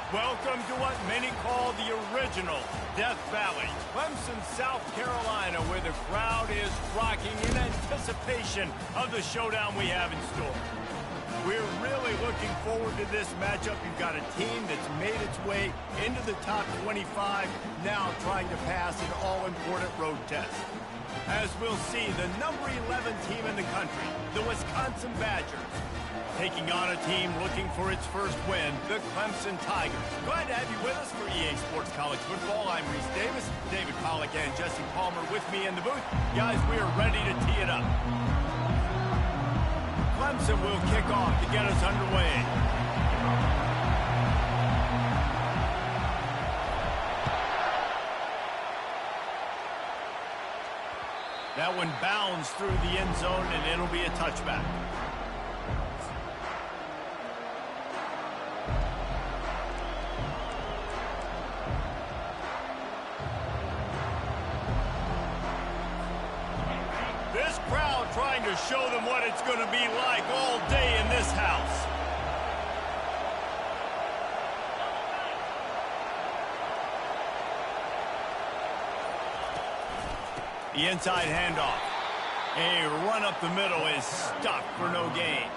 Welcome to what many call the original Death Valley, Clemson, South Carolina, where the crowd is rocking in anticipation of the showdown we have in store. We're really looking forward to this matchup. You've got a team that's made its way into the top 25, now trying to pass an all-important road test. As we'll see, the number 11 team in the country, the Wisconsin Badgers, taking on a team looking for its first win, the Clemson Tigers. Glad to have you with us for EA Sports College Football. I'm Reese Davis, David Pollack and Jesse Palmer with me in the booth. Guys, we are ready to tee it up. Clemson will kick off to get us underway. That one bounds through the end zone, and it'll be a touchback. This crowd trying to show them what it's going to be like all day in this house. The inside handoff. A run up the middle is stuck for no gain.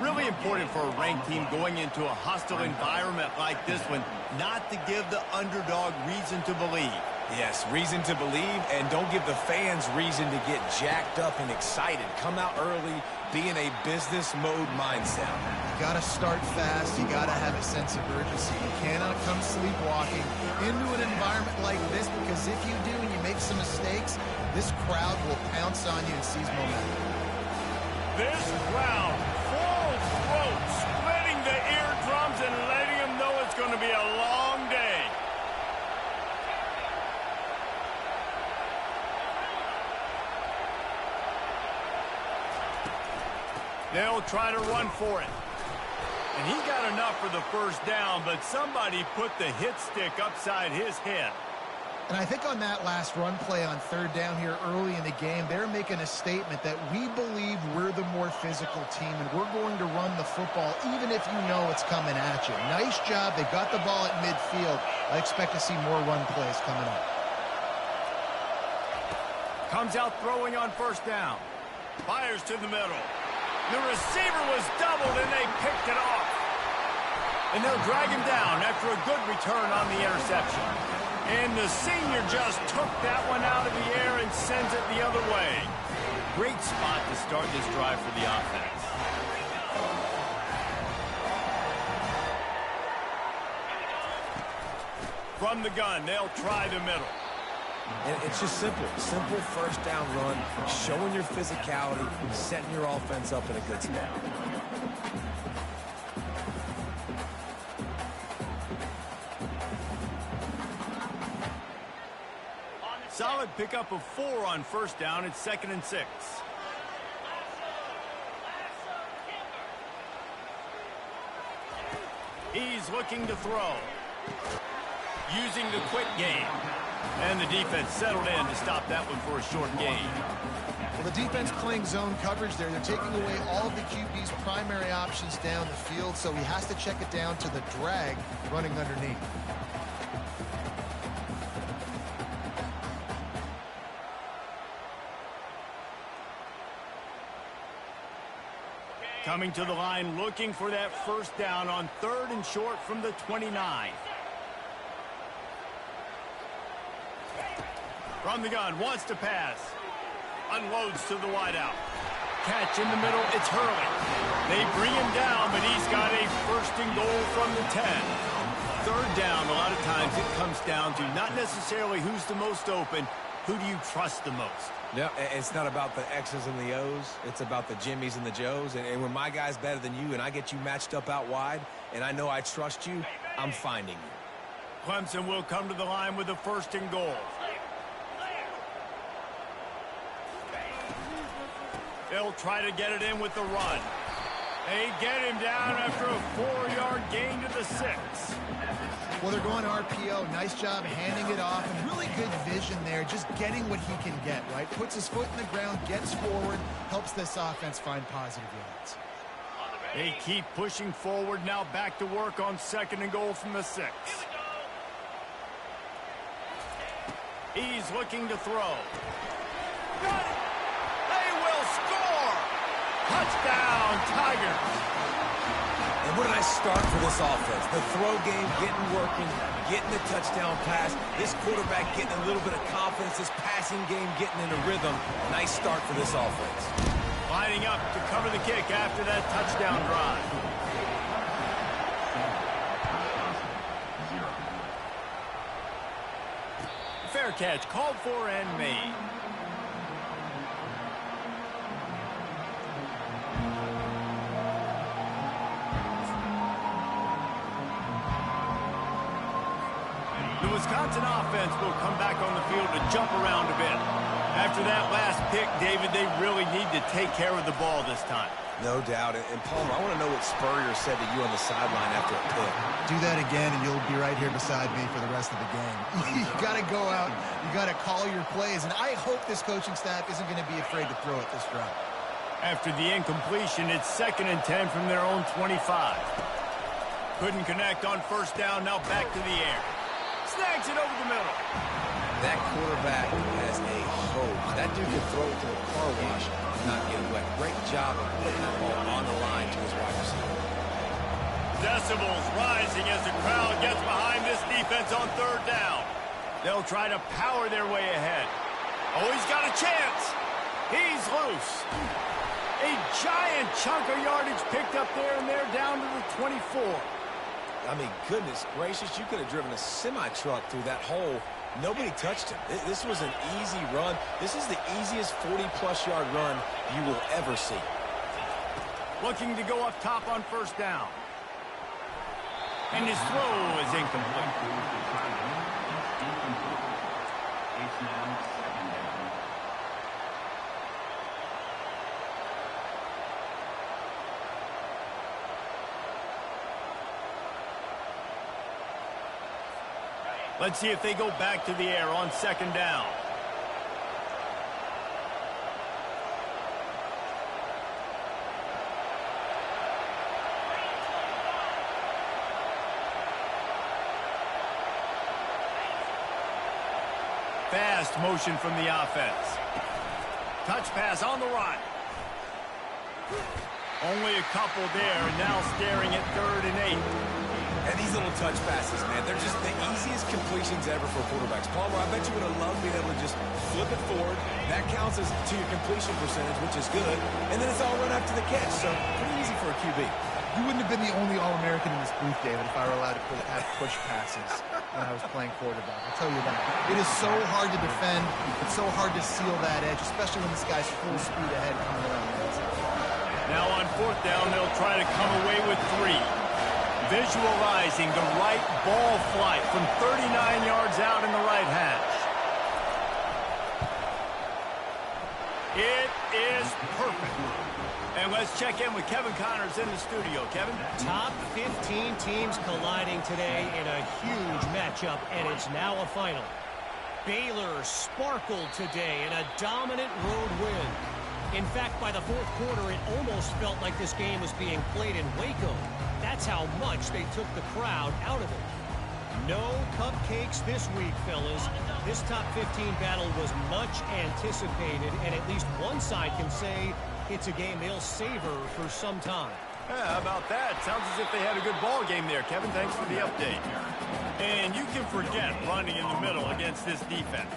Really important for a ranked team going into a hostile environment like this one, not to give the underdog reason to believe. Yes, reason to believe, and don't give the fans reason to get jacked up and excited. Come out early, be in a business mode mindset. You got to start fast. You got to have a sense of urgency. You cannot come sleepwalking into an environment like this, because if you do and you make some mistakes, this crowd will pounce on you and seize momentum. This crowd, full throat, splitting the eardrums and letting them know it's going to be a long day. They'll try to run for it. And he got enough for the first down, but somebody put the hit stick upside his head. And I think on that last run play on third down here early in the game, they're making a statement that we believe we're the more physical team, and we're going to run the football even if you know it's coming at you. Nice job. They got the ball at midfield. I expect to see more run plays coming up. Comes out throwing on first down. Fires to the middle. The receiver was doubled, and they picked it off. And they'll drag him down after a good return on the interception. And the senior just took that one out of the air and sends it the other way. Great spot to start this drive for the offense. From the gun, they'll try the middle. And it's just simple first down run, showing your physicality, setting your offense up in a good spot. Solid pickup of 4 on first down. It's 2nd and 6. He's looking to throw. Using the quick game. And the defense settled in to stop that one for a short gain. Well, the defense playing zone coverage there. They're taking away all of the QB's primary options down the field, so he has to check it down to the drag running underneath. Coming to the line, looking for that first down on 3rd and short from the 29. From the gun, wants to pass. Unloads to the wideout. Catch in the middle, it's Hurley. They bring him down, but he's got a 1st and goal from the 10. 3rd down, a lot of times it comes down to not necessarily who's the most open, who do you trust the most? Yeah, it's not about the X's and the O's. It's about the Jimmies and the Joes. And when my guy's better than you and I get you matched up out wide and I know I trust you, I'm finding you. Clemson will come to the line with a 1st and goal. They'll try to get it in with the run. They get him down after a 4-yard gain to the 6. Well, they're going RPO. Nice job handing it off, and really good vision there, just getting what he can get, right? Puts his foot in the ground, gets forward, helps this offense find positive yards. They keep pushing forward. Now back to work on 2nd and goal from the 6. He's looking to throw. Got it! They will score! Touchdown, Tigers! And where did I start for this offense? The throw game getting working, getting the touchdown pass. This quarterback getting a little bit of confidence. This passing game getting in a rhythm. Nice start for this offense. Lining up to cover the kick after that touchdown drive. Fair catch, called for and made. The Wisconsin offense will come back on the field to jump around a bit. After that last pick, David, they really need to take care of the ball this time. No doubt. And Palmer, I want to know what Spurrier said to you on the sideline after a pick. Do that again, and you'll be right here beside me for the rest of the game. You got to go out. You got to call your plays. And I hope this coaching staff isn't going to be afraid to throw it this drive. After the incompletion, it's 2nd and 10 from their own 25. Couldn't connect on 1st down. Now back to the air. Snags it over the middle. That quarterback has a hose. That dude can throw it to a car wash and not get wet. Great job of putting that ball on the line to his wide receiver. Decibels rising as the crowd gets behind this defense on 3rd down. They'll try to power their way ahead. Oh, he's got a chance. He's loose. A giant chunk of yardage picked up there, and they're down to the 24. I mean, goodness gracious, you could have driven a semi-truck through that hole. Nobody touched him. This was an easy run. This is the easiest 40-plus yard run you will ever see. Looking to go up top on 1st down. And his throw is incomplete. It's now 2nd down. Let's see if they go back to the air on 2nd down. Fast motion from the offense. Touch pass on the run. Only a couple there, and now staring at 3rd and 8. And these little touch passes, man, they're just the easiest completions ever for quarterbacks. Palmer, I bet you would have loved being able to just flip it forward. That counts as to your completion percentage, which is good. And then it's all run after the catch, so pretty easy for a QB. You wouldn't have been the only All-American in this booth, David, if I were allowed to have push passes when I was playing quarterback. I'll tell you that. It is so hard to defend. It's so hard to seal that edge, especially when this guy's full speed ahead coming around the outside. Now on 4th down, they'll try to come away with 3. Visualizing the right ball flight from 39 yards out in the right hash. It is perfect. And let's check in with Kevin Connors in the studio. Kevin? Top 15 teams colliding today in a huge matchup, and it's now a final. Baylor sparkled today in a dominant road win. In fact, by the 4th quarter, it almost felt like this game was being played in Waco. That's how much they took the crowd out of it. No cupcakes this week, fellas. This top 15 battle was much anticipated, and at least one side can say it's a game they'll savor for some time. Yeah, how about that? Sounds as if they had a good ball game there, Kevin. Thanks for the update. And you can forget running in the middle against this defense.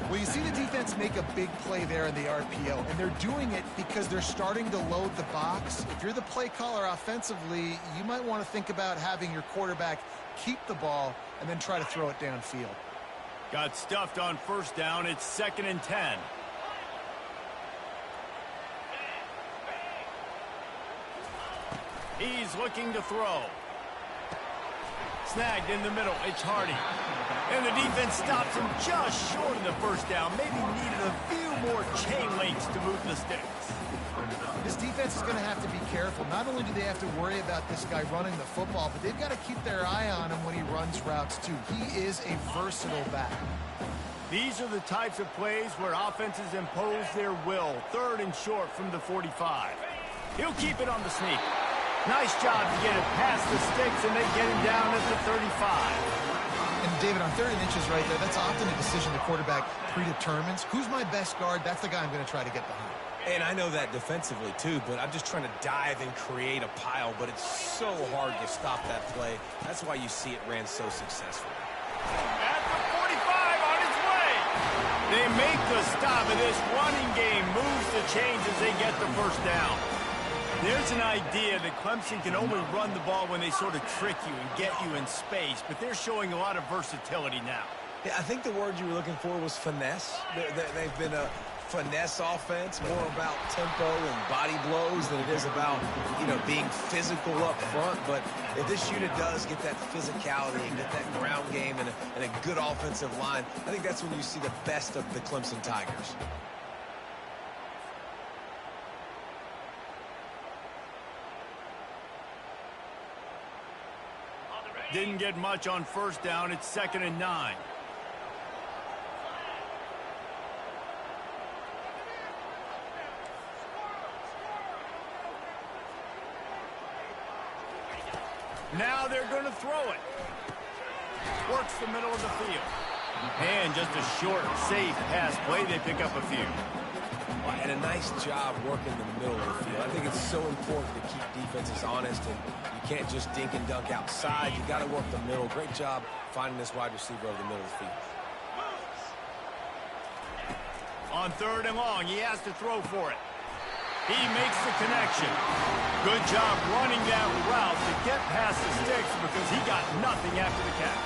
Well, you see the defense make a big play there in the RPO, and they're doing it because they're starting to load the box. If you're the play caller offensively, you might want to think about having your quarterback keep the ball and then try to throw it downfield. Got stuffed on 1st down. It's 2nd and 10. He's looking to throw. Snagged in the middle. It's Hardy. And the defense stops him just short of the 1st down. Maybe needed a few more chain links to move the sticks. This defense is going to have to be careful. Not only do they have to worry about this guy running the football, but they've got to keep their eye on him when he runs routes too. He is a versatile back. These are the types of plays where offenses impose their will. 3rd and short from the 45. He'll keep it on the sneak. Nice job to get it past the sticks, and they get him down at the 35. And David, on 30 inches right there, that's often a decision the quarterback predetermines. Who's my best guard? That's the guy I'm going to try to get behind. And I know that defensively, too, but I'm just trying to dive and create a pile, but it's so hard to stop that play. That's why you see it ran so successfully. At the 45, on his way. They make the stop, and this running game moves the chains as they get the first down. There's an idea that Clemson can only run the ball when they sort of trick you and get you in space, but they're showing a lot of versatility now. Yeah, I think the word you were looking for was finesse. They've been a finesse offense, more about tempo and body blows than it is about, being physical up front. But if this unit does get that physicality and get that ground game and a good offensive line, I think that's when you see the best of the Clemson Tigers. Didn't get much on first down. It's 2nd and 9. Now they're going to throw it. Works the middle of the field. And just a short, safe pass play. They pick up a few. And a nice job working the middle of the field. I think it's so important to keep defenses honest, and you can't just dink and dunk outside. You got to work the middle. Great job finding this wide receiver over the middle of the field. On 3rd and long, he has to throw for it. He makes the connection. Good job running that route to get past the sticks because he got nothing after the catch.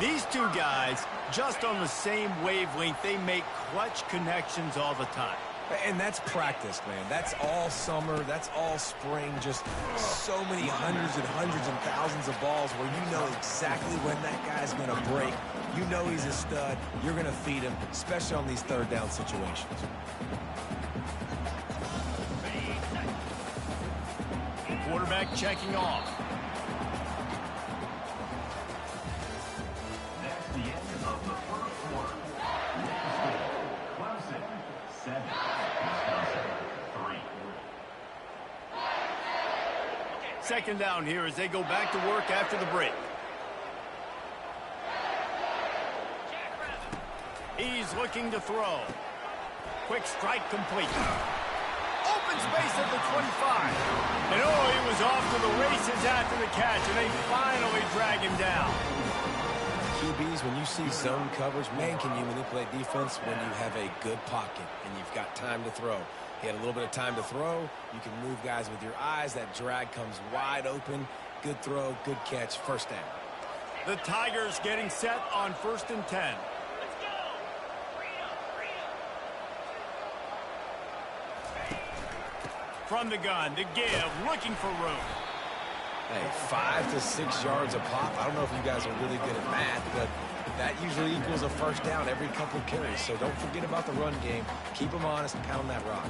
These two guys, just on the same wavelength, they make clutch connections all the time. And that's practice, man. That's all summer. That's all spring. Just so many hundreds and thousands of balls where you know exactly when that guy's going to break. You know he's a stud. You're going to feed him, especially on these 3rd down situations. Quarterback checking off. That's the end of the first quarter. Clemson 7, Wisconsin 3. 2nd down here as they go back to work after the break. He's looking to throw. Quick strike complete. Open space at the 25. And he was off to the races after the catch, and they finally drag him down. QBs, when you see zone coverage, man, can you manipulate defense when you have a good pocket and you've got time to throw. He had a little bit of time to throw. You can move guys with your eyes. That drag comes wide open. Good throw, good catch, first down. The Tigers getting set on 1st and 10. From the gun, to give, looking for room. Hey, 5 to 6 yards a pop. I don't know if you guys are really good at math, but that usually equals a first down every couple of carries. So don't forget about the run game. Keep them honest, pound that rock.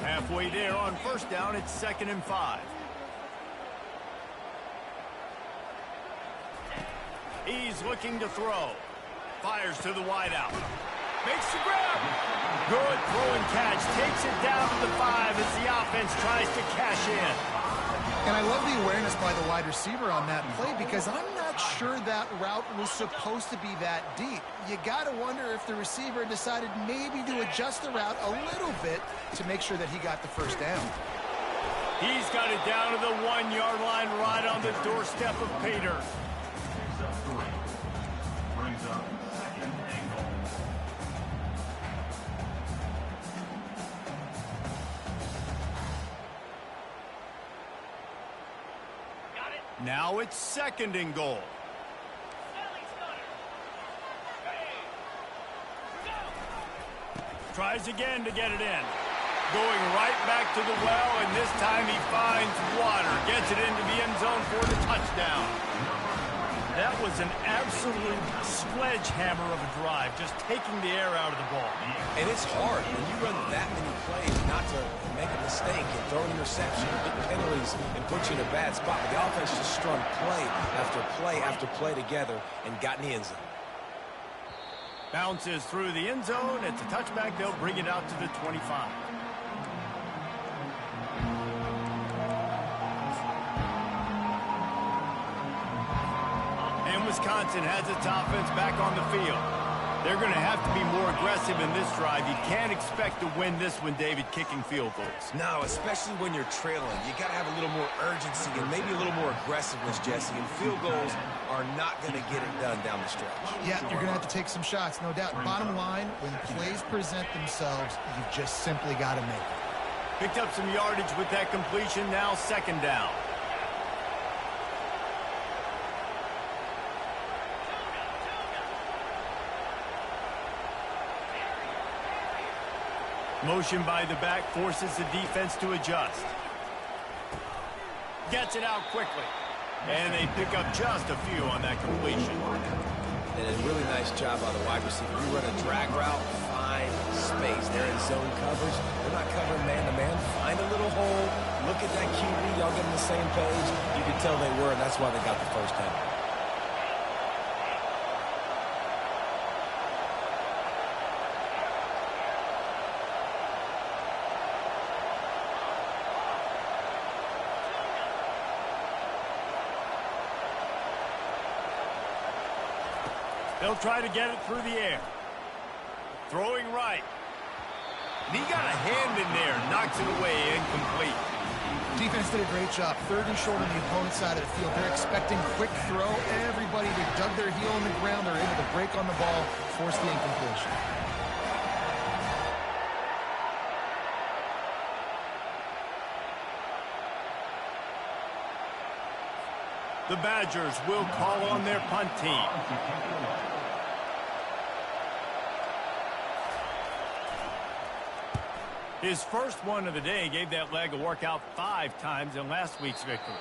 Halfway there on 1st down, it's 2nd and 5. He's looking to throw. Fires to the wideout. Makes the grab. Good throw and catch. Takes it down to the 5 as the offense tries to cash in. And I love the awareness by the wide receiver on that play because I'm not sure that route was supposed to be that deep. You got to wonder if the receiver decided maybe to adjust the route a little bit to make sure that he got the first down. He's got it down to the 1-yard line right on the doorstep of Pater. Picks up 3. Brings up 2nd and goal. Now it's 2nd and goal. Tries again to get it in. Going right back to the well, and this time he finds water. Gets it into the end zone for the touchdown. That was an absolute sledgehammer of a drive, just taking the air out of the ball. And it's hard when you run that many plays not to make a mistake and throw an interception, get penalties, and put you in a bad spot. But the offense just strung play after play after play together and got in the end zone. Bounces through the end zone. It's a touchback. They'll bring it out to the 25. Wisconsin has its offense back on the field. They're going to have to be more aggressive in this drive. You can't expect to win this one, David, kicking field goals. No, especially when you're trailing. You got to have a little more urgency and maybe a little more aggressiveness, Jesse. And field goals are not going to get it done down the stretch. Yeah, you're going to have to take some shots, no doubt. Bottom line, when plays present themselves, you've just simply got to make it. Picked up some yardage with that completion. Now second down. Motion by the back forces the defense to adjust. Gets it out quickly. And they pick up just a few on that completion. And a really nice job by the wide receiver. You run a drag route, find space. They're in zone coverage. They're not covering man-to-man. Find a little hole. Look at that QB. Y'all get on the same page. You can tell they were, and that's why they got the first down. They'll try to get it through the air. Throwing right. And he got a hand in there. Knocks it away. Incomplete. Defense did a great job. Third and short on the opponent's side of the field. They're expecting quick throw. Everybody dug their heel in the ground. They're able to break on the ball, force the incompletion. The Badgers will call on their punt team. His first one of the day gave that leg a workout 5 times in last week's victory.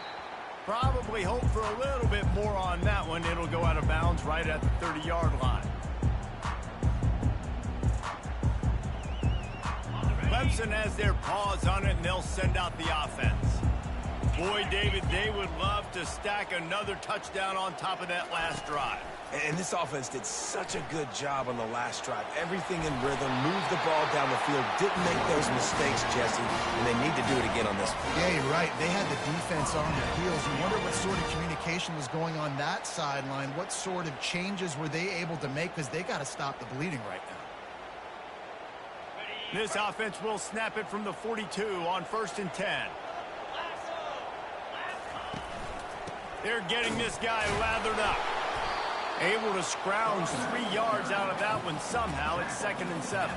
Probably hope for a little bit more on that one. It'll go out of bounds right at the 30-yard line. Clemson has their paws on it, and they'll send out the offense. Boy, David, they would love to stack another touchdown on top of that last drive. And this offense did such a good job on the last drive. Everything in rhythm, moved the ball down the field, didn't make those mistakes, Jesse, and they need to do it again on this one. Yeah, you're right. They had the defense on their heels. You wonder what sort of communication was going on that sideline. What sort of changes were they able to make, because they got to stop the bleeding right now. This offense will snap it from the 42 on 1st and 10. They're getting this guy lathered up. Able to scrounge 3 yards out of that one somehow. It's 2nd and 7.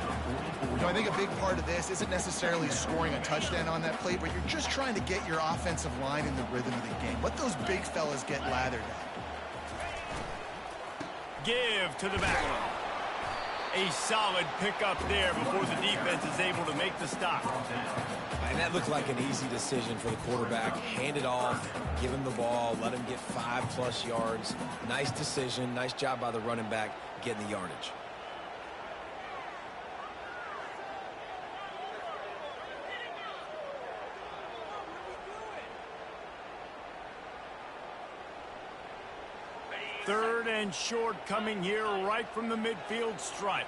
You know, I think a big part of this isn't necessarily scoring a touchdown on that play, but you're just trying to get your offensive line in the rhythm of the game. Let those big fellas get lathered up. Give to the back. A solid pickup there before the defense is able to make the stop. And that looked like an easy decision for the quarterback. Hand it off, give him the ball, let him get 5+ yards. Nice decision. Nice job by the running back getting the yardage. Third and short coming here right from the midfield stripe.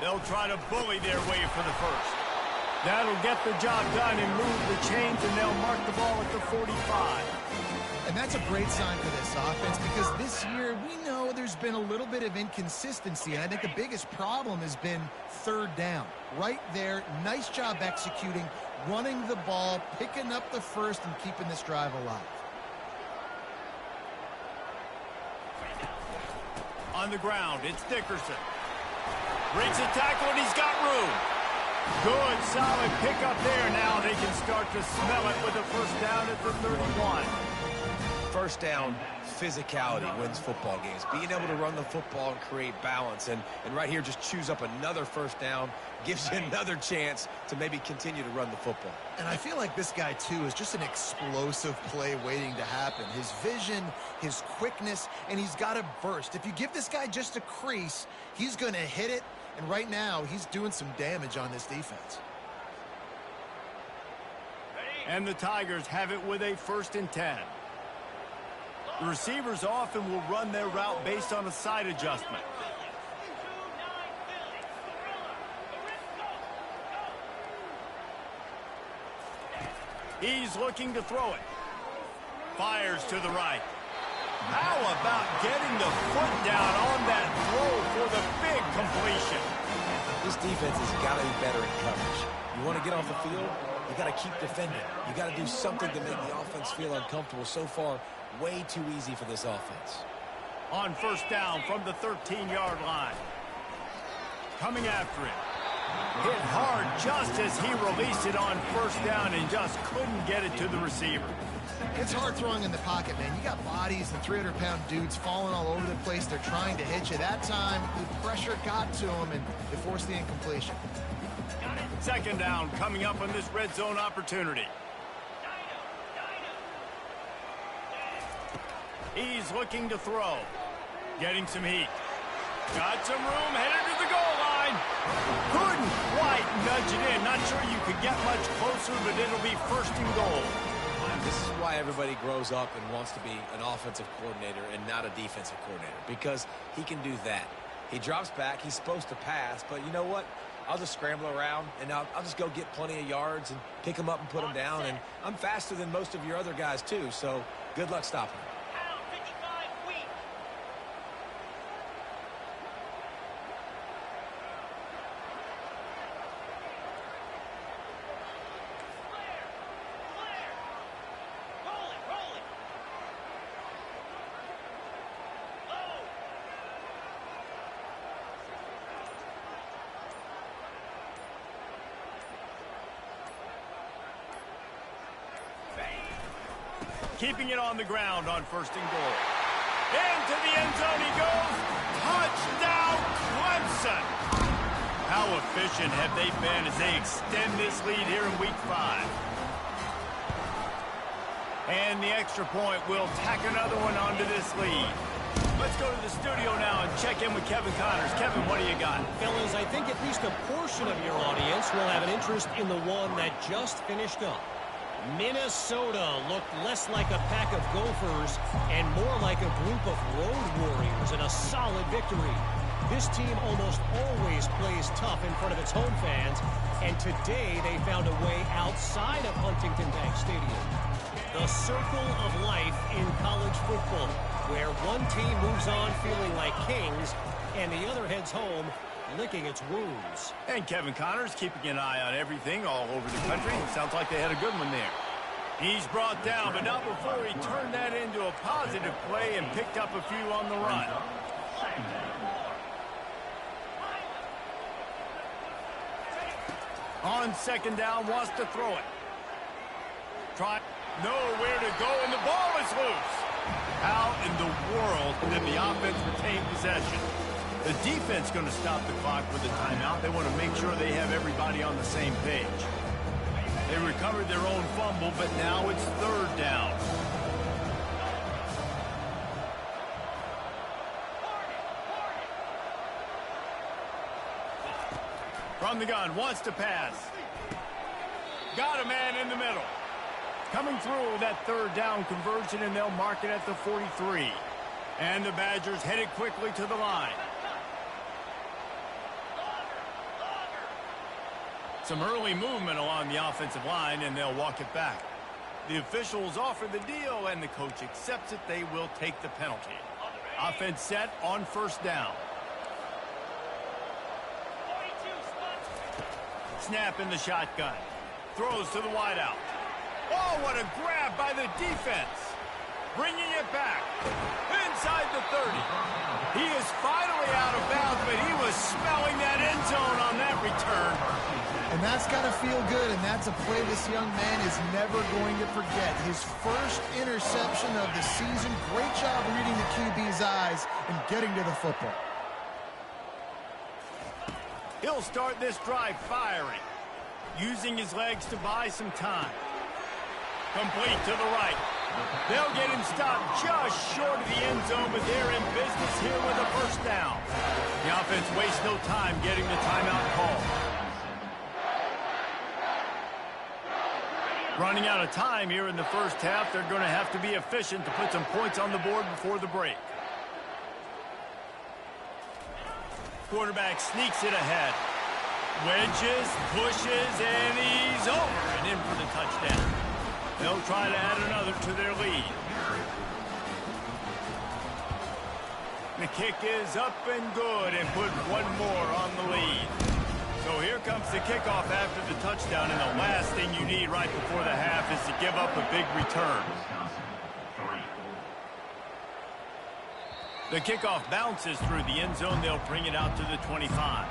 They'll try to bully their way for the first. That'll get the job done and move the chains, and they'll mark the ball at the 45. And that's a great sign for this offense, because this year we know there's been a little bit of inconsistency, and I think the biggest problem has been 3rd down. Right there, nice job executing, running the ball, picking up the first, and keeping this drive alive. On the ground, it's Dickerson. Breaks a tackle, and he's got room. Good, solid pickup there. Now they can start to smell it with a first down at the 31. First down, physicality wins football games. Being able to run the football and create balance. And right here, just choose up another first down, gives you another chance to maybe continue to run the football. And I feel like this guy, too, is just an explosive play waiting to happen. His vision, his quickness, and he's got a burst. If you give this guy just a crease, he's going to hit it. And right now, he's doing some damage on this defense. And the Tigers have it with a 1st and 10. The receivers often will run their route based on a side adjustment. He's looking to throw it. Fires to the right. How about getting the foot down on that throw for the big completion? This defense has got to be better in coverage. You want to get off the field, you got to keep defending. You got to do something to make the offense feel uncomfortable. So far, way too easy for this offense. On first down from the 13-yard line. Coming after it. Hit hard just as he released it on first down and just couldn't get it to the receiver. It's hard throwing in the pocket, man. You got bodies and 300-pound dudes falling all over the place. They're trying to hit you. That time, the pressure got to him, and it forced the incompletion. Second down coming up on this red zone opportunity. He's looking to throw. Getting some heat. Got some room, headed to the goal line. Couldn't quite nudge it in. Not sure you could get much closer, but it'll be first and goal. This is why everybody grows up and wants to be an offensive coordinator and not a defensive coordinator, because he can do that. He drops back. He's supposed to pass, but you know what? I'll just scramble around, and I'll just go get plenty of yards and pick them up and put them down, and I'm faster than most of your other guys, too, so good luck stopping him. Keeping it on the ground on first and goal. Into the end zone he goes. Touchdown, Clemson. How efficient have they been as they extend this lead here in week 5? And the extra point will tack another one onto this lead. Let's go to the studio now and check in with Kevin Connors. Kevin, what do you got? Fellas, I think at least a portion of your audience will have an interest in the one that just finished up. Minnesota looked less like a pack of Gophers and more like a group of road warriors in a solid victory. This team almost always plays tough in front of its home fans, and today they found a way outside of Huntington Bank Stadium. The circle of life in college football, where one team moves on feeling like kings and the other heads home licking its wounds. And Kevin Connors keeping an eye on everything all over the country. Sounds like they had a good one there. He's brought down, but not before he turned that into a positive play and picked up a few on the run. On second down, wants to throw it. Try nowhere to go, and the ball is loose. How in the world did the offense retain possession? The defense going to stop the clock with a timeout. They want to make sure they have everybody on the same page. They recovered their own fumble, but now it's third down. From the gun, wants to pass. Got a man in the middle. Coming through that third down conversion, and they'll mark it at the 43. And the Badgers headed quickly to the line. Some early movement along the offensive line, and they'll walk it back. The officials offer the deal, and the coach accepts it. They will take the penalty. Offense set on first down. Snap in the shotgun. Throws to the wideout. Oh, what a grab by the defense. Bringing it back. Inside the 30. He is finally out of bounds, but he was smelling that end zone on that return. And that's got to feel good, and that's a play this young man is never going to forget. His first interception of the season. Great job reading the QB's eyes and getting to the football. He'll start this drive firing, using his legs to buy some time. Complete to the right. They'll get him stopped just short of the end zone, but they're in business here with a first down. The offense wastes no time getting the timeout call. Running out of time here in the first half. They're going to have to be efficient to put some points on the board before the break. Quarterback sneaks it ahead. Wedges, pushes, and he's over and in for the touchdown. They'll try to add another to their lead. The kick is up and good and put one more on the lead. So here comes the kickoff after the touchdown, and the last thing you need right before the half is to give up a big return. The kickoff bounces through the end zone. They'll bring it out to the 25.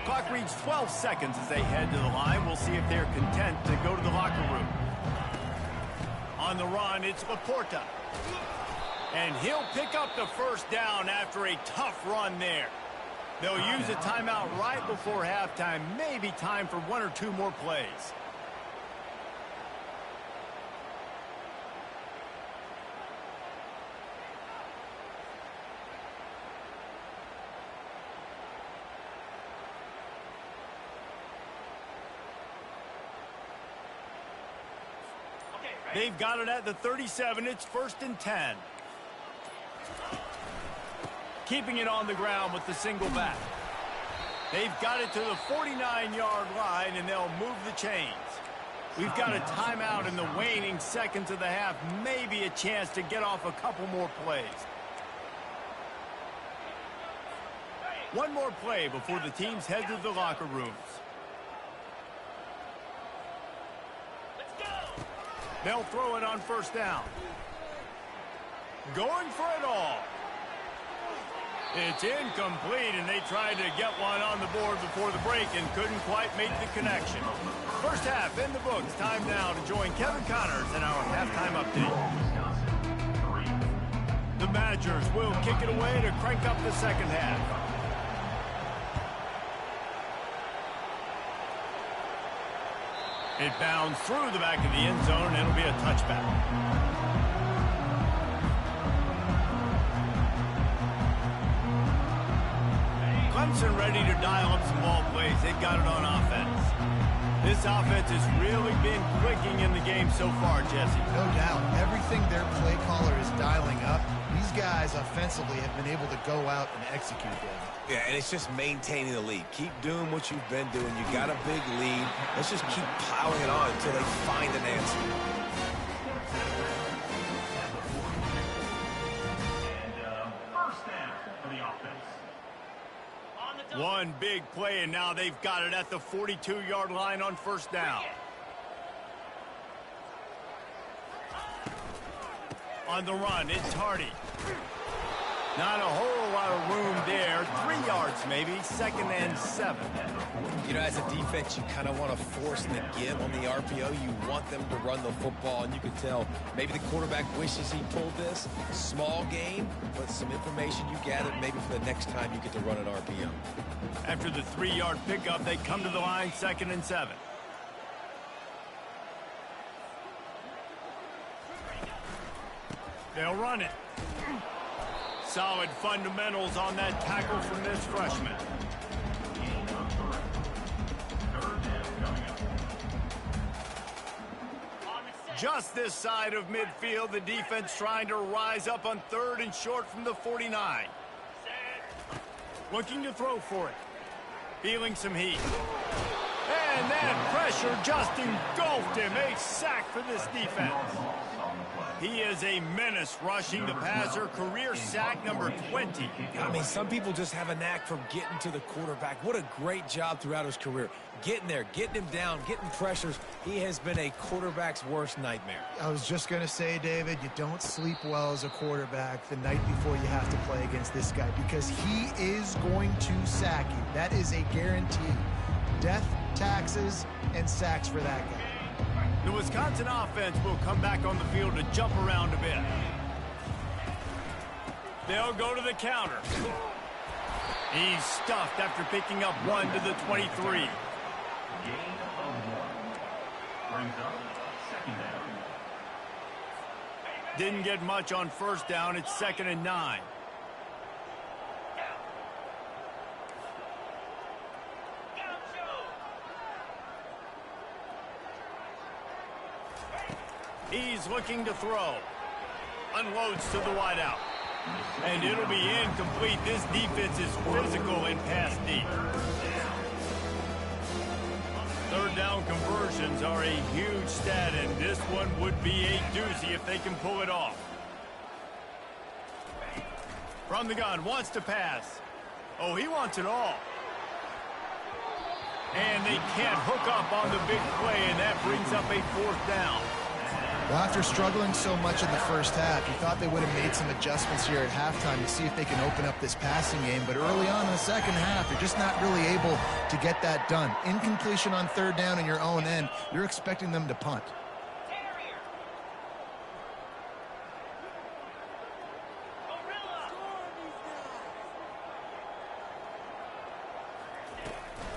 Clock reads 12 seconds as they head to the line. We'll see if they're content to go to the locker room. On the run, it's Laporta. And he'll pick up the first down after a tough run there. They'll use a timeout right before halftime. Maybe time for one or two more plays. They've got it at the 37. It's 1st and 10. Keeping it on the ground with the single back. They've got it to the 49-yard line, and they'll move the chains. We've got a timeout in the waning seconds of the half. Maybe a chance to get off a couple more plays. One more play before the teams head to the locker rooms. They'll throw it on first down. Going for it all. It's incomplete, and they tried to get one on the board before the break and couldn't quite make the connection. First half in the books. Time now to join Kevin Connors in our halftime update. The Badgers will kick it away to crank up the second half. It bounds through the back of the end zone, and it'll be a touchback. Clemson ready to dial up some ball plays. They've got it on offense. This offense has really been clicking in the game so far, Jesse. No doubt. Everything their play caller is dialing up, these guys offensively have been able to go out and execute them. Yeah, and it's just maintaining the lead. Keep doing what you've been doing. You got a big lead. Let's just keep plowing it on until they find an answer. First down for the offense. One big play, and now they've got it at the 42-yard line on first down. On the run, it's Hardy. Not a whole lot of room there. 3 yards maybe, 2nd and 7. You know, as a defense, you kind of want to force the give on the RPO. You want them to run the football, and you can tell maybe the quarterback wishes he pulled this. Small game, but some information you gathered maybe for the next time you get to run an RPO. After the 3-yard pickup, they come to the line, 2nd and 7. They'll run it. Solid fundamentals on that tackle from this freshman. Just this side of midfield, the defense trying to rise up on 3rd and short from the 49. Looking to throw for it. Feeling some heat. And that pressure just engulfed him. A sack for this defense. He is a menace rushing the passer. Career sack number 20. I mean, some people just have a knack for getting to the quarterback. What a great job throughout his career. Getting there, getting him down, getting pressures. He has been a quarterback's worst nightmare. I was just going to say, David, you don't sleep well as a quarterback the night before you have to play against this guy because he is going to sack you. That is a guarantee. Death, taxes, and sacks for that guy. The Wisconsin offense will come back on the field to jump around a bit. They'll go to the counter. He's stuffed after picking up 1 to the 23. Gain of 1. Brings up 2nd down. Didn't get much on first down. It's 2nd and 9. He's looking to throw. Unloads to the wideout. And it'll be incomplete. This defense is physical and pass deep. Third down conversions are a huge stat, and this one would be a doozy if they can pull it off. From the gun, wants to pass. Oh, he wants it all. And they can't hook up on the big play, and that brings up a fourth down. Well, after struggling so much in the first half, you thought they would have made some adjustments here at halftime to see if they can open up this passing game. But early on in the second half, you're just not really able to get that done. Incompletion on third down in your own end, you're expecting them to punt.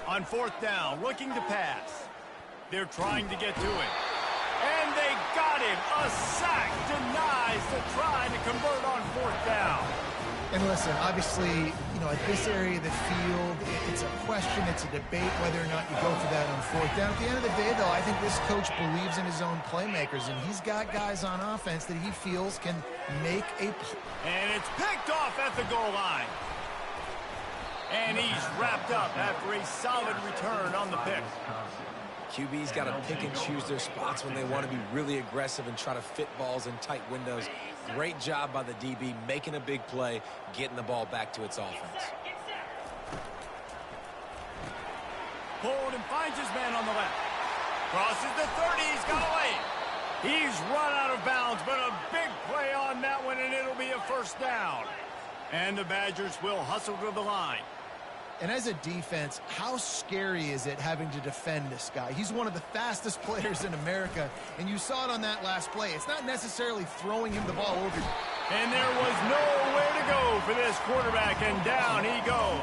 On fourth down, looking to pass. They're trying to get to it. And they got him. A sack denies the try to convert on fourth down. And listen, obviously, you know, at this area of the field, it's a question, it's a debate whether or not you go for that on fourth down. At the end of the day, though, I think this coach believes in his own playmakers, and he's got guys on offense that he feels can make a play. And it's picked off at the goal line. And he's wrapped up after a solid return on the pick. QB's got to pick and choose their spots when they want to be really aggressive and try to fit balls in tight windows. Great job by the DB making a big play, getting the ball back to its offense. Pulled and finds his man on the left. Crosses the 30. He's got away. He's run out of bounds, but a big play on that one, and it'll be a first down. And the Badgers will hustle to the line. And as a defense, how scary is it having to defend this guy? He's one of the fastest players in America, and you saw it on that last play. It's not necessarily throwing him the ball over. And there was nowhere to go for this quarterback, and down he goes.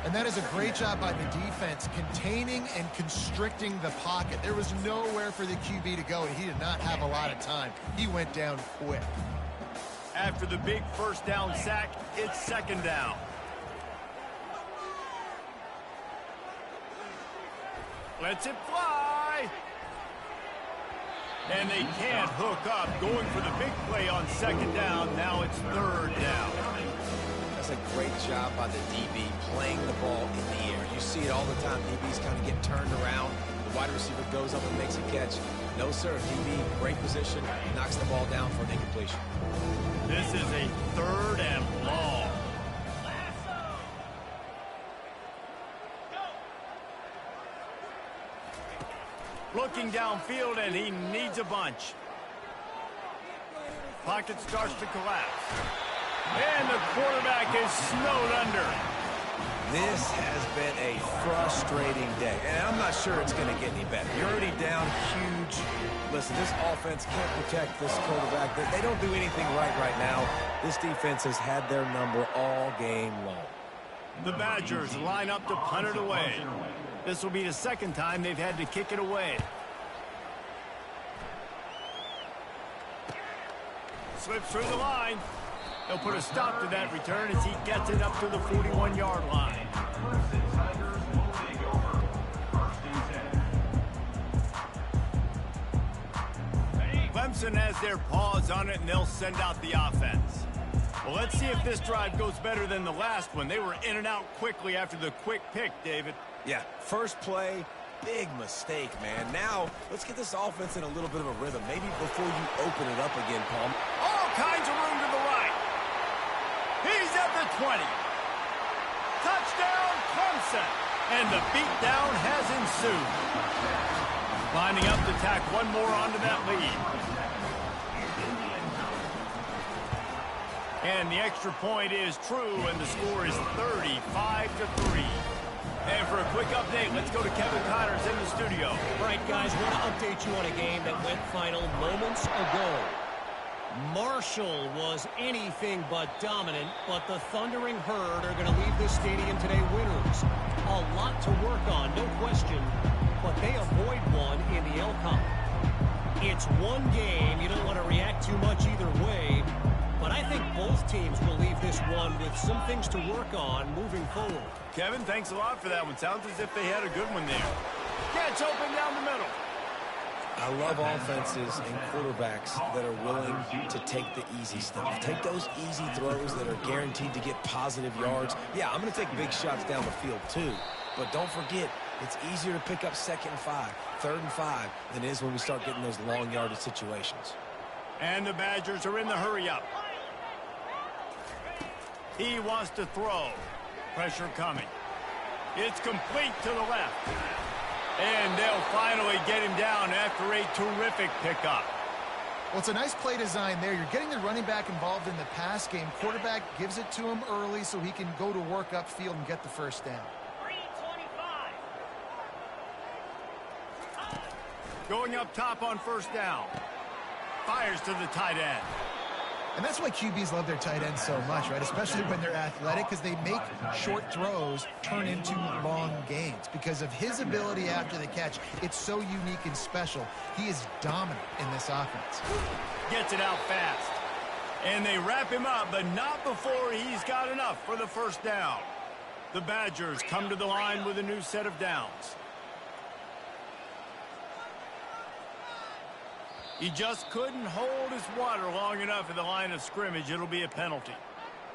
And that is a great job by the defense, containing and constricting the pocket. There was nowhere for the QB to go, and he did not have a lot of time. He went down quick. After the big first down sack, it's second down. Lets it fly. And they can't hook up. Going for the big play on second down. Now it's third down. That's a great job by the DB playing the ball in the air. You see it all the time. DBs kind of get turned around. The wide receiver goes up and makes a catch. No, sir. DB, great position. Knocks the ball down for an incompletion. This is a third and long. Looking downfield, and he needs a bunch. Pocket starts to collapse. And the quarterback is snowed under. This has been a frustrating day, and I'm not sure it's going to get any better. You're already down huge. Listen, this offense can't protect this quarterback. They don't do anything right now. This defense has had their number all game long. The Badgers line up to punt it away. This will be the second time they've had to kick it away. Slips through the line. They'll put a stop to that return as he gets it up to the 41-yard line. Clemson has their paws on it, and they'll send out the offense. Well, let's see if this drive goes better than the last one. They were in and out quickly after the quick pick, David. Yeah, first play, big mistake, man. Now, let's get this offense in a little bit of a rhythm. Maybe before you open it up again, Paul. All kinds of room to the right. He's at the 20. Touchdown, Clemson. And the beatdown has ensued. Lining up to tack one more onto that lead. And the extra point is true, and the score is 35-3. And for a quick update, let's go to Kevin Connors in the studio. All right, guys, want to update you on a game that went final moments ago. Marshall was anything but dominant, but the Thundering Herd are going to leave this stadium today winners. A lot to work on, no question, but they avoid one in the L-Cup. It's one game. You don't want to react too much either way, but I think both teams will leave this one with some things to work on moving forward. Kevin, thanks a lot for that one. Sounds as if they had a good one there. Catch open down the middle. I love offenses and quarterbacks that are willing to take the easy stuff. Take those easy throws that are guaranteed to get positive yards. Yeah, I'm going to take big shots down the field too. But don't forget, it's easier to pick up 2nd and 5, 3rd and 5 than it is when we start getting those long yardage situations. And the Badgers are in the hurry-up. He wants to throw. Pressure coming. It's complete to the left. And they'll finally get him down after a terrific pickup. Well, it's a nice play design there. You're getting the running back involved in the pass game. Quarterback gives it to him early so he can go to work upfield and get the first down. Going up top on 1st down. Fires to the tight end. And that's why QBs love their tight ends so much, right? Especially when they're athletic, because they make short throws turn into long gains. Because of his ability after the catch, it's so unique and special. He is dominant in this offense. Gets it out fast. And they wrap him up, but not before he's got enough for the 1st down. The Badgers come to the line with a new set of downs. He just couldn't hold his water long enough at the line of scrimmage. It'll be a penalty.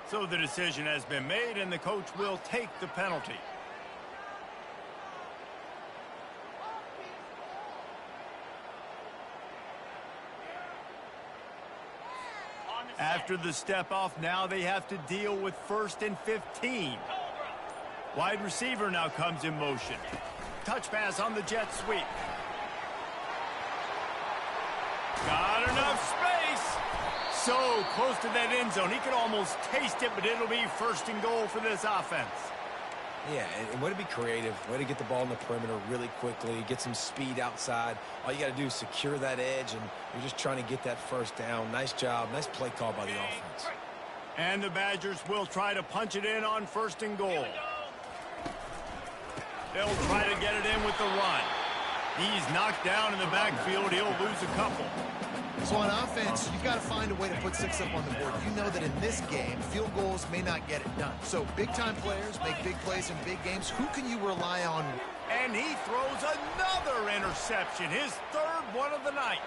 So the decision has been made, and the coach will take the penalty. After the step-off, now they have to deal with 1st and 15. Wide receiver now comes in motion. Touch pass on the jet sweep. Got enough space. So close to that end zone. He could almost taste it, but it'll be 1st and goal for this offense. Yeah, and way to be creative. Way to get the ball in the perimeter really quickly. Get some speed outside. All you got to do is secure that edge, and you're just trying to get that 1st down. Nice job. Nice play call by the offense. And the Badgers will try to punch it in on 1st and goal. They'll try to get it in with the run. He's knocked down in the backfield. He'll lose a couple. So on offense, you've got to find a way to put 6 up on the board. You know that in this game, field goals may not get it done. So big-time players make big plays in big games. Who can you rely on? And he throws another interception, his 3rd one of the night.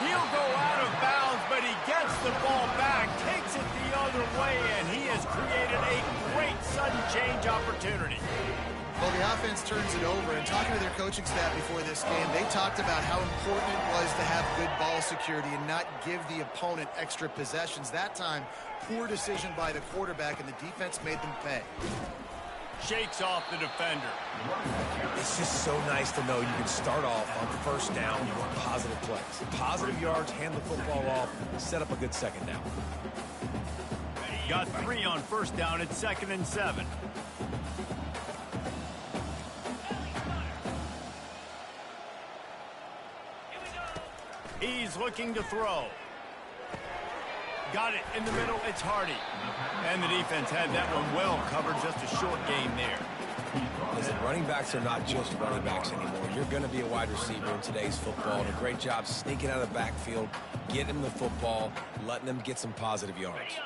He'll go out of bounds, but he gets the ball back, takes it the other way, and he has created a great sudden change opportunity. Well, the offense turns it over, and talking to their coaching staff before this game, they talked about how important it was to have good ball security and not give the opponent extra possessions. That time, poor decision by the quarterback, and the defense made them pay. Shakes off the defender. It's just so nice to know you can start off on 1st down with positive plays. Positive yards, hand the football off, set up a good 2nd down. Got 3 on 1st down at 2nd and 7. He's looking to throw. Got it in the middle. It's Hardy. And the defense had that one well covered. Just a short game there. Listen, running backs are not just running backs anymore. You're going to be a wide receiver in today's football. And a great job sneaking out of the backfield, getting them the football, letting them get some positive yards.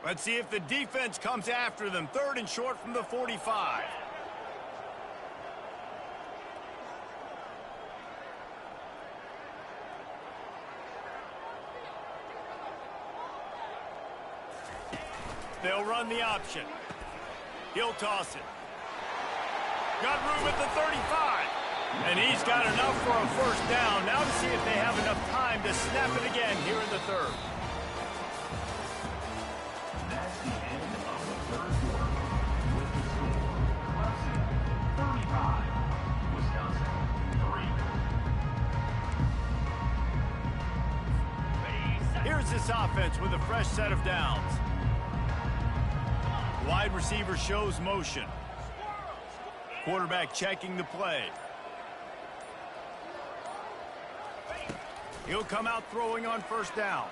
Let's see if the defense comes after them. 3rd and short from the 45. They'll run the option. He'll toss it. Got room at the 35. And he's got enough for a 1st down. Now to see if they have enough time to snap it again here in the 3rd. That's the end of the 3rd quarter. With the score, Clemson 35, Wisconsin 3. Here's this offense with a fresh set of downs. Wide receiver shows motion. Quarterback checking the play. He'll come out throwing on 1st down.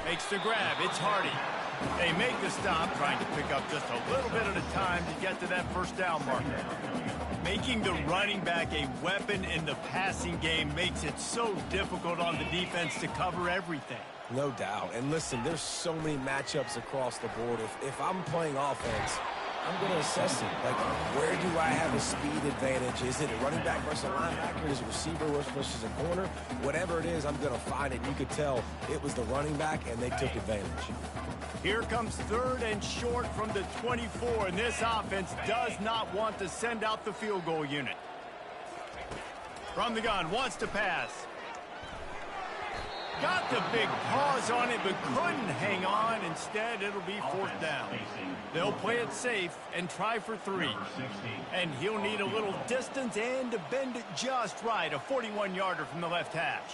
Makes the grab. It's Hardy. They make the stop, trying to pick up just a little bit at a time to get to that 1st down marker. Making the running back a weapon in the passing game makes it so difficult on the defense to cover everything. No doubt. And listen, there's so many matchups across the board. If I'm playing offense, I'm going to assess it. Like, where do I have a speed advantage? Is it a running back versus a linebacker? Is it a receiver versus a corner? Whatever it is, I'm going to find it. You could tell it was the running back, and they took advantage. Here comes 3rd and short from the 24, and this offense does not want to send out the field goal unit. From the gun, wants to pass. Got the big pause on it, but couldn't hang on. Instead, it'll be 4th down. They'll play it safe and try for 3. And he'll need a little distance and to bend it just right. A 41-yarder from the left hash.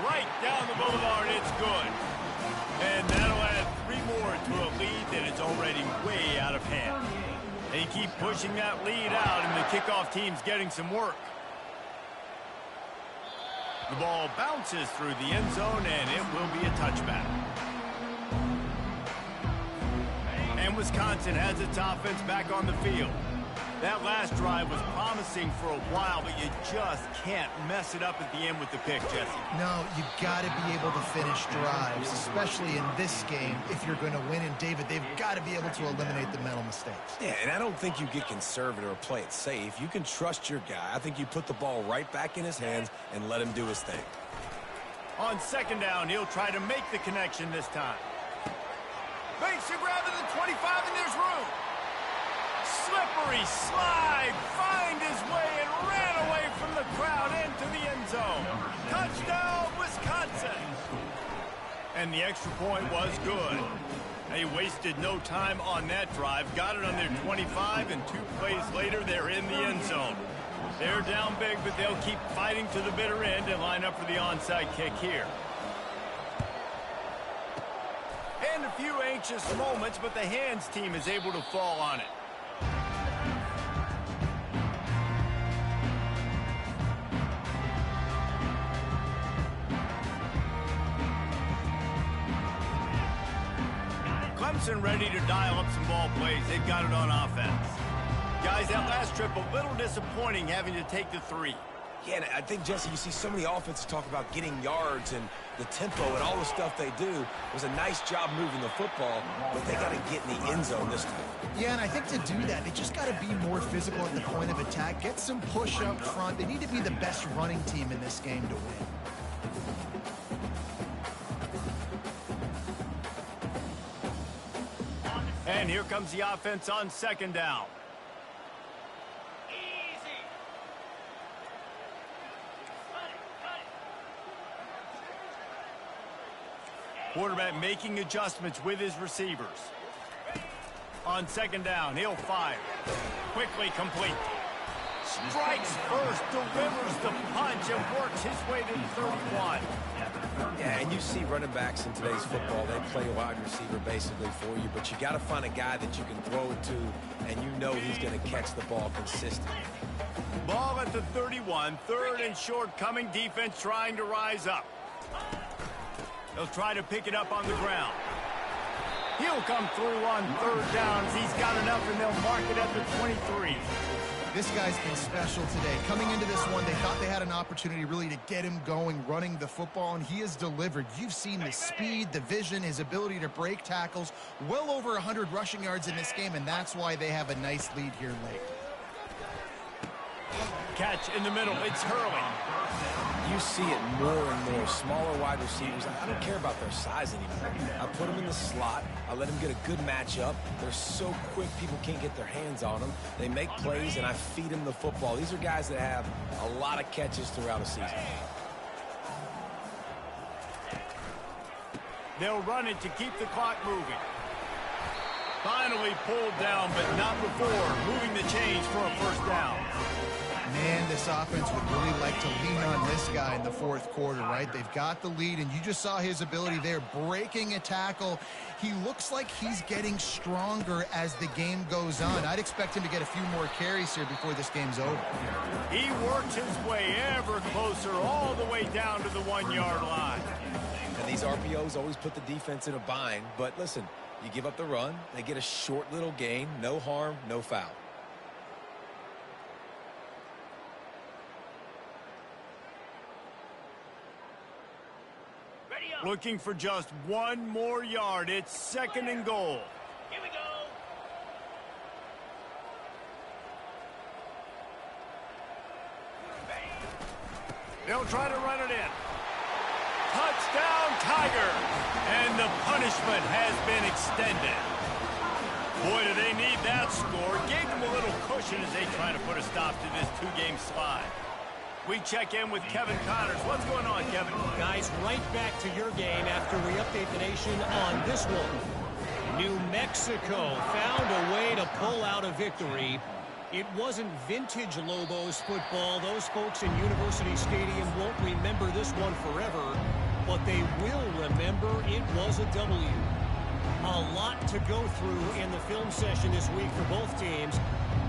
Right down the boulevard, it's good. And that'll add 3 more to a lead that is already way out of hand. They keep pushing that lead out, and the kickoff team's getting some work. The ball bounces through the end zone, and it will be a touchback. And Wisconsin has its offense back on the field. That last drive was promising for a while, but you just can't mess it up at the end with the pick, Jesse. No, you got to be able to finish drives, especially in this game if you're going to win. And, David, they've got to be able to eliminate the mental mistakes. Yeah, and I don't think you get conservative or play it safe. You can trust your guy. I think you put the ball right back in his hands and let him do his thing. On 2nd down, he'll try to make the connection this time. Makes a grab at the 25, and there's room. Slippery slide, find his way and ran away from the crowd into the end zone. Touchdown, Wisconsin. And the extra point was good. They wasted no time on that drive, got it on their 25, and 2 plays later, they're in the end zone. They're down big, but they'll keep fighting to the bitter end and line up for the onside kick here. And a few anxious moments, but the hands team is able to fall on it. Clemson ready to dial up some ball plays. They've got it on offense. Guys, that last trip a little disappointing having to take the 3. Yeah, and I think, Jesse, you see so many offenses talk about getting yards and the tempo and all the stuff they do. It was a nice job moving the football, but they got to get in the end zone this time. Yeah, and I think to do that, they just got to be more physical at the point of attack, get some push up front. They need to be the best running team in this game to win. And here comes the offense on 2nd down. Quarterback making adjustments with his receivers. On 2nd down, he'll fire. Quickly complete. Strikes first, delivers the punch, and works his way to the 31. Yeah, and you see running backs in today's football, they play a wide receiver basically for you, but you got to find a guy that you can throw it to, and you know he's going to catch the ball consistently. Ball at the 31, 3rd and short coming, defense trying to rise up. They'll try to pick it up on the ground. He'll come through on 3rd down as he's got enough, and they'll mark it at the 23. This guy's been special today. Coming into this one, they thought they had an opportunity really to get him going, running the football, and he has delivered. You've seen the speed, the vision, his ability to break tackles. Well over 100 rushing yards in this game, and that's why they have a nice lead here late. Catch in the middle. It's Hurley. You see it more and more. Smaller wide receivers. I don't care about their size anymore. I put them in the slot. I let them get a good matchup. They're so quick, people can't get their hands on them. They make plays, and I feed them the football. These are guys that have a lot of catches throughout a season. They'll run it to keep the clock moving. Finally pulled down, but not before moving the chains for a 1st down. Man, this offense would really like to lean on this guy in the 4th quarter, right? They've got the lead, and you just saw his ability there, breaking a tackle. He looks like he's getting stronger as the game goes on. I'd expect him to get a few more carries here before this game's over. He works his way ever closer, all the way down to the 1-yard line. And these RPOs always put the defense in a bind, but listen, you give up the run, they get a short little gain, no harm, no foul. Looking for just one more yard. It's 2nd and goal. Here we go. They'll try to run it in. Touchdown, Tiger! And the punishment has been extended. Boy, do they need that score. Gave them a little cushion as they try to put a stop to this 2-game slide. We check in with Kevin Connors. What's going on, Kevin? Guys, right back to your game after we update the nation on this one. New Mexico found a way to pull out a victory. It wasn't vintage Lobos football. Those folks in University Stadium won't remember this one forever, but they will remember it was a W. A lot to go through in the film session this week for both teams.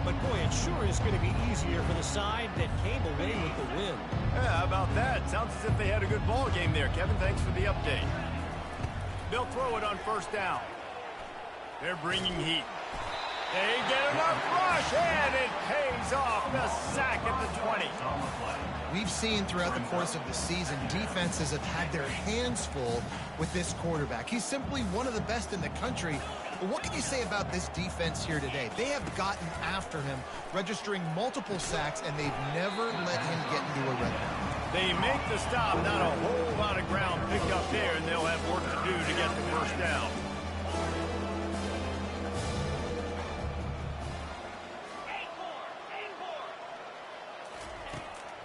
But, boy, it sure is going to be easier for the side that came away with the win. Yeah, how about that? Sounds as if they had a good ball game there, Kevin. Thanks for the update. They'll throw it on 1st down. They're bringing heat. They get enough rush, and it pays off. The sack at the 20. We've seen throughout the course of the season, defenses have had their hands full with this quarterback. He's simply one of the best in the country. But what can you say about this defense here today? They have gotten after him, registering multiple sacks, and they've never let him get into a red zone. They make the stop, not a whole lot of ground picked up there, and they'll have work to do to get the 1st down.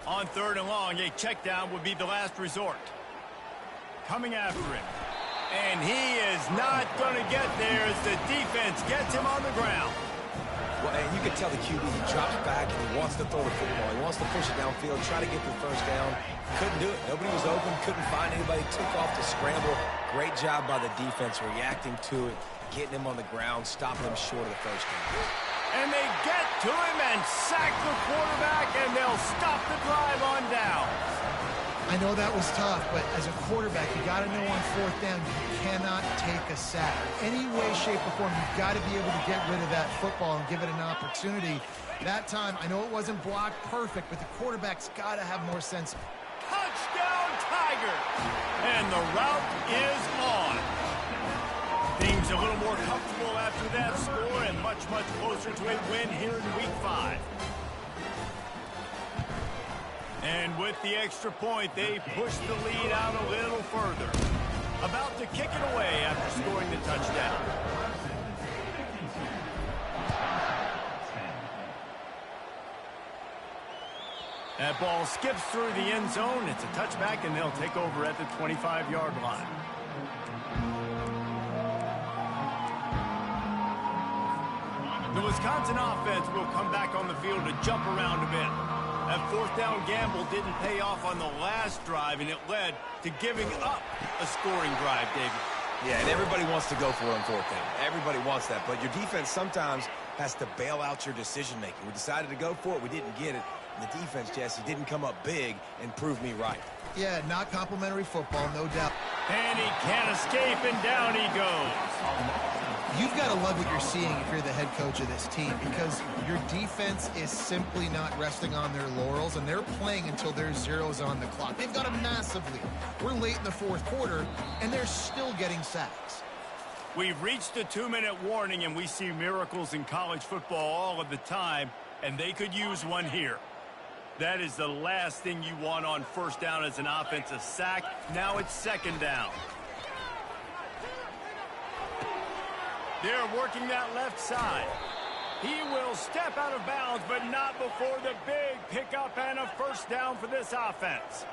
On 3rd and long, a check down would be the last resort. Coming after him. And he is not going to get there as the defense gets him on the ground. Well, and you can tell the QB, he drops back and he wants to throw the football. He wants to push it downfield, try to get the 1st down. Couldn't do it. Nobody was open, couldn't find anybody. Took off to scramble. Great job by the defense reacting to it, getting him on the ground, stopping him short of the 1st down. And they get to him and sack the quarterback, and they'll stop the drive on down. I know that was tough, but as a quarterback, you got to know on 4th down, you cannot take a sack. Any way, shape, or form, you've got to be able to get rid of that football and give it an opportunity. That time, I know it wasn't blocked perfect, but the quarterback's got to have more sense. Touchdown, Tiger! And the route is on. Things a little more comfortable after that score and much, much closer to a win here in Week 5. And with the extra point, they push the lead out a little further. About to kick it away after scoring the touchdown. That ball skips through the end zone. It's a touchback, and they'll take over at the 25-yard line. The Wisconsin offense will come back on the field to jump around a bit. That 4th down gamble didn't pay off on the last drive, and it led to giving up a scoring drive, David. Yeah, and everybody wants to go for it on 4th down. Everybody wants that, but your defense sometimes has to bail out your decision-making. We decided to go for it. We didn't get it. And the defense, Jesse, didn't come up big and prove me right. Yeah, not complimentary football, no doubt. And he can't escape, and down he goes. You've got to love what you're seeing if you're the head coach of this team, because your defense is simply not resting on their laurels, and they're playing until there's zeros on the clock. They've got a massive lead. We're late in the 4th quarter, and they're still getting sacks. We've reached the 2-minute warning, and we see miracles in college football all of the time, and they could use one here. That is the last thing you want on 1st down as an offensive sack. Now it's 2nd down. They're working that left side. He will step out of bounds, but not before the big pickup and a 1st down for this offense.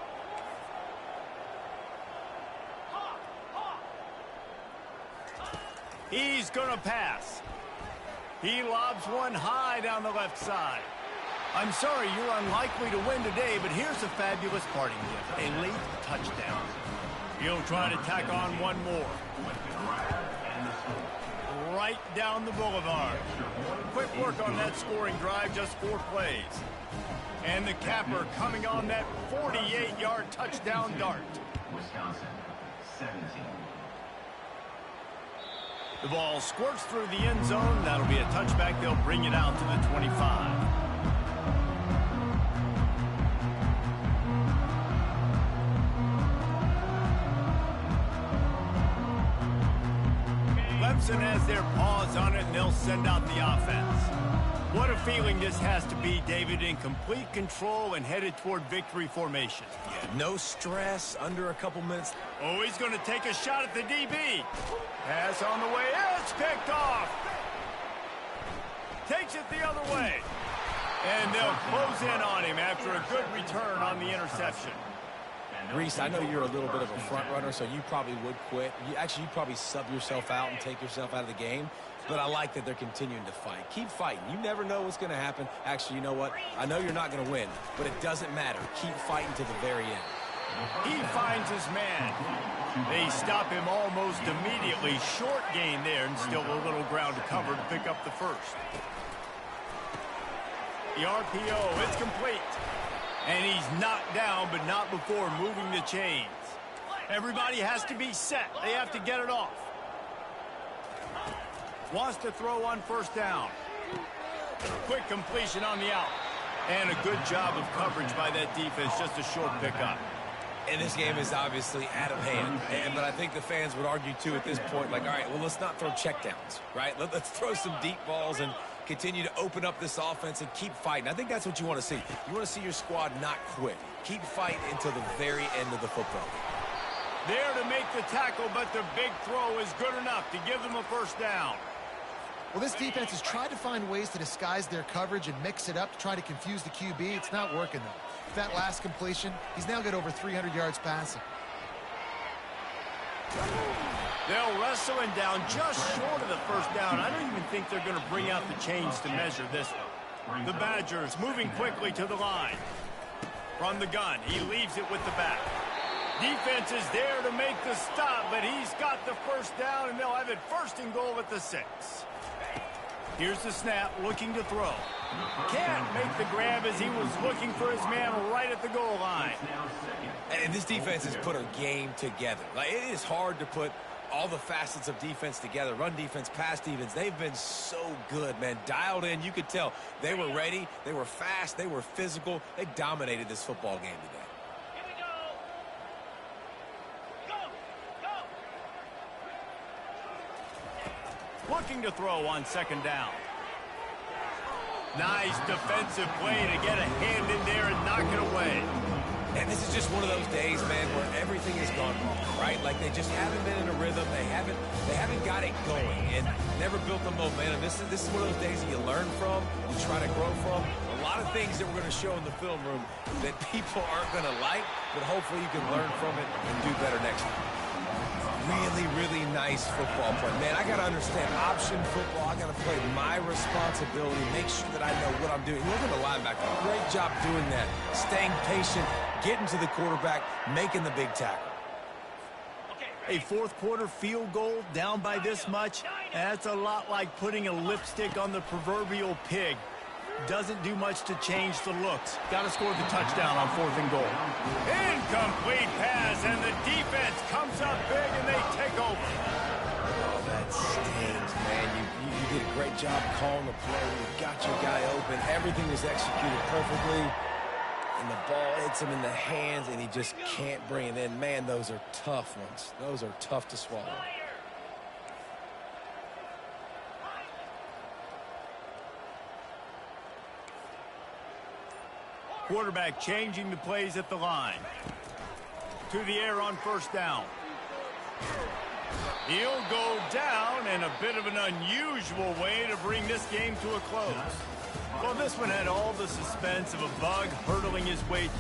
He's going to pass. He lobs one high down the left side. I'm sorry, you're unlikely to win today, but here's a fabulous parting gift, a late touchdown. He'll try to tack on one more. Right down the boulevard. Quick work on that scoring drive, just 4 plays. And the capper coming on that 48-yard touchdown dart. Wisconsin, 17. The ball squirts through the end zone. That'll be a touchback. They'll bring it out to the 25. Clemson has their paws on it, and they'll send out the offense. What a feeling this has to be, David, in complete control and headed toward victory formation. Yeah, no stress, under a couple minutes. Oh, he's going to take a shot at the DB. Pass on the way. It's picked off. Takes it the other way. And they'll close in on him after a good return on the interception. Reese, I know you're a little bit of a front runner, so you probably would quit. You'd probably sub yourself out and take yourself out of the game. But I like that they're continuing to fight. Keep fighting. You never know what's going to happen. Actually, you know what? I know you're not going to win, but it doesn't matter. Keep fighting to the very end. He finds his man. They stop him almost immediately. Short gain there, and still a little ground to cover to pick up the first. The RPO, it's complete. And he's knocked down, but not before moving the chains. Everybody has to be set. They have to get it off. Wants to throw on first down. Quick completion on the out. And a good job of coverage by that defense. Just a short pickup. And this game is obviously out of hand. But I think the fans would argue, too, at this point, like, all right, well, let's not throw checkdowns, right? Let's throw some deep balls and continue to open up this offense and keep fighting. I think that's what you want to see. You want to see your squad not quit. Keep fighting until the very end of the football game. There to make the tackle, but the big throw is good enough to give them a first down. Well, this defense has tried to find ways to disguise their coverage and mix it up to try to confuse the QB. It's not working, though. That last completion, he's now got over 300 yards passing. They'll wrestle him down just short of the first down. I don't even think they're going to bring out the chains to measure this one. The Badgers moving quickly to the line. From the gun, he leaves it with the back. Defense is there to make the stop, but he's got the first down, and they'll have it first and goal at the 6. Here's the snap, looking to throw. Can't make the grab as he was looking for his man right at the goal line. And this defense has put a game together. Like, it is hard to put all the facets of defense together. Run defense, pass defense. They've been so good, man. Dialed in. You could tell they were ready. They were fast. They were physical. They dominated this football game today. Looking to throw on second down. Nice defensive play to get a hand in there and knock it away. And this is just one of those days, man, where everything has gone wrong, right? Like, they just haven't been in a rhythm. They haven't got it going and never built the momentum. This is one of those days that you learn from, you try to grow from. A lot of things that we're going to show in the film room that people aren't going to like, but hopefully you can learn from it and do better next time. Really, really nice football play. Man, I got to understand option football. I got to play my responsibility, make sure that I know what I'm doing. Look at the linebacker. Great job doing that. Staying patient, getting to the quarterback, making the big tackle. A fourth quarter field goal down by this much, that's a lot like putting a lipstick on the proverbial pig. Doesn't do much to change the looks. Got to score the touchdown on 4th and goal. Incomplete pass, and the defense comes up big, and they take over. Oh, that stings, man. You did a great job calling the play. You got your guy open. Everything was executed perfectly. And the ball hits him in the hands, and he just can't bring it in. Man, those are tough ones. Those are tough to swallow. Quarterback changing the plays at the line. To the air on first down. He'll go down in a bit of an unusual way to bring this game to a close. Well, this one had all the suspense of a bug hurtling his way through.